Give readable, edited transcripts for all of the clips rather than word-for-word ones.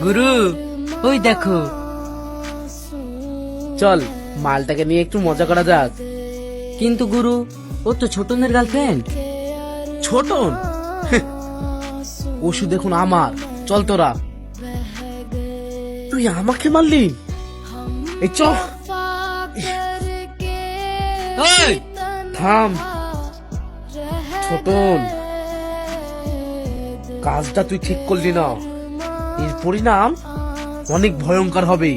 গুরু, ওই দেখো। চল মালটাকে নিয়ে একটু মজা করা যাক। কিন্তু গুরু, ও তো ছোটনের গার্লফ্রেন্ড। ছোটন? ওষুধ দেখুন আমার। চল তোরা। তুই আমাকে মারলি? এই চল। এই, থাম ছোটন, কাজটা তুই ঠিক করলি না। এর পরিণাম অনেক ভয়ঙ্কর হবে।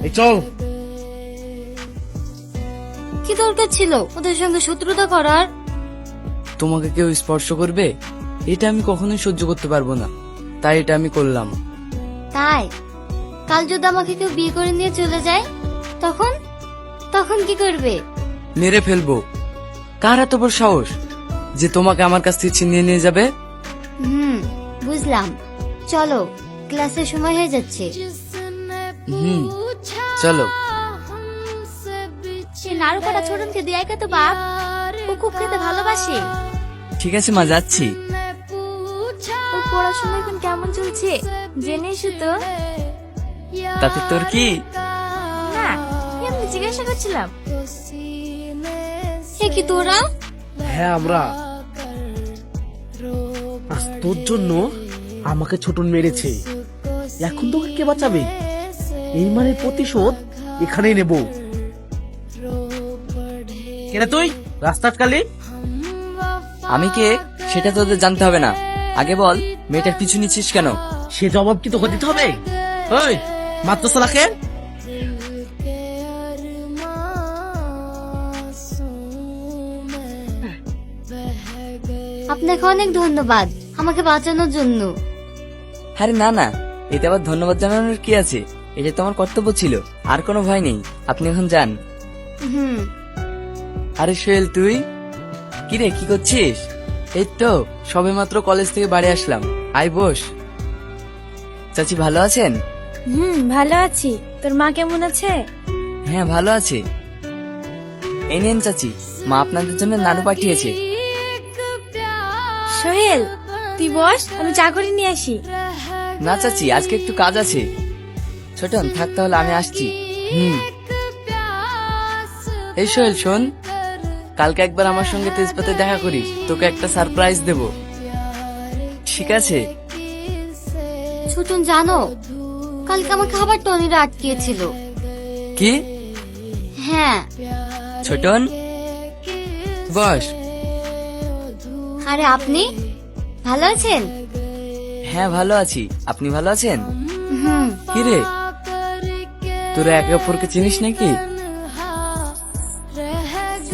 এই চল। কি দরকার ছিল ওদের সঙ্গে শত্রুতা করার? তোমাকে কেউ স্পর্শ করবে, এটা আমি কখনোই সহ্য করতে পারবো না, তাই এটা আমি করলাম। তাই কাল যদি আমাকে কেউ বিয়ে করে নিয়ে চলে যায়, তখন তখন কি করবে? মেরে ফেলবো। কার এত বড় সাহস যে তোমাকে আমার কাছ থেকে ছিনিয়ে নিয়ে যাবে? বুঝলাম। চলো, ক্লাসের সময় হয়ে যাচ্ছে। চলো। সে নাড়ু কাটা ছোটনকে দিয়ে তো বাপ, ও খুব খেতে ভালোবাসে। ঠিক আছে মা, যাচ্ছি। ওর পড়াশোনা এখন কেমন চলছে জেনে এসো তো। তাতে তোর কি? না, এমনি জিজ্ঞাসা করছিলাম। এ কি তোরা? হ্যাঁ আমরা। আজ তোর জন্য আমাকে ছোটন মেরেছে, এখন তোকে কে বাঁচাবে? এই মারের প্রতিশোধ এখানেই নেব। কেন তুই রাস্তা আটকালি? আমি কে সেটা তোদের জানতে হবে না, আগে বল মেয়েটার পিছু নিচ্ছিস কেন? সে জবাব কি তোকে দিতে হবে? ওই মাত্র সালাকে। আপনাকে অনেক ধন্যবাদ আমাকে বাঁচানোর জন্য। আরে না না, এতে আবার ধন্যবাদ জানানোর কি আছে, এটা তো আমার কর্তব্য ছিল। আর কোনো ভয় নেই, আপনি এখন যান। আরে সোহেল, তুই কি রে, কি করছিস? এই তো সবে মাত্র কলেজ থেকে বাড়ি আসলাম, আয় বস। চাচি ভালো আছেন? ভালো আছি। তোর মা কেমন আছে? হ্যাঁ ভালো আছে। এই নেন চাচি, মা আপনাদের জন্য নাড়ু পাঠিয়েছে। সোহেল, তুই বস, আমি চা করে নিয়ে আসি। না চাচি, আজকে একটু কাজ আছে। ছোটন থাক তাহলে, আমি আসছি। এই সোহেল শোন, কালকে একবার আমার সঙ্গে তেজপাতে দেখা করিস, তোকে একটা সারপ্রাইজ দেব, ঠিক আছে? ছোটন জানো, কালকে আমার খাবার টনিরা আটকিয়েছিল। কি? হ্যাঁ। ছোটন বস। আরে আপনি ভালো আছেন? হ্যাঁ ভালো আছি, আপনি ভালো আছেন? হুম। কি রে, তোরা একে অপরকে চিনিস নাকি?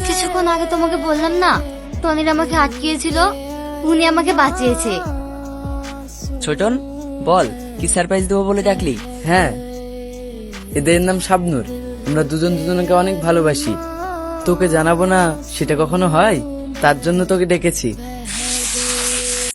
কিছুক্ষণ আগে তোমাকে বললাম না, টনির আমাকে আটকিয়েছিল, উনি আমাকে বাঁচিয়েছে। ছোটন বল, কি সারপ্রাইজ দেবো বলে ডাকলি? হ্যাঁ, এদের নাম শাবনূর, আমরা দুজন দুজনকে অনেক ভালোবাসি। তোকে জানাবো না সেটা কখনো হয়, তার জন্য তোকে ডেকেছি।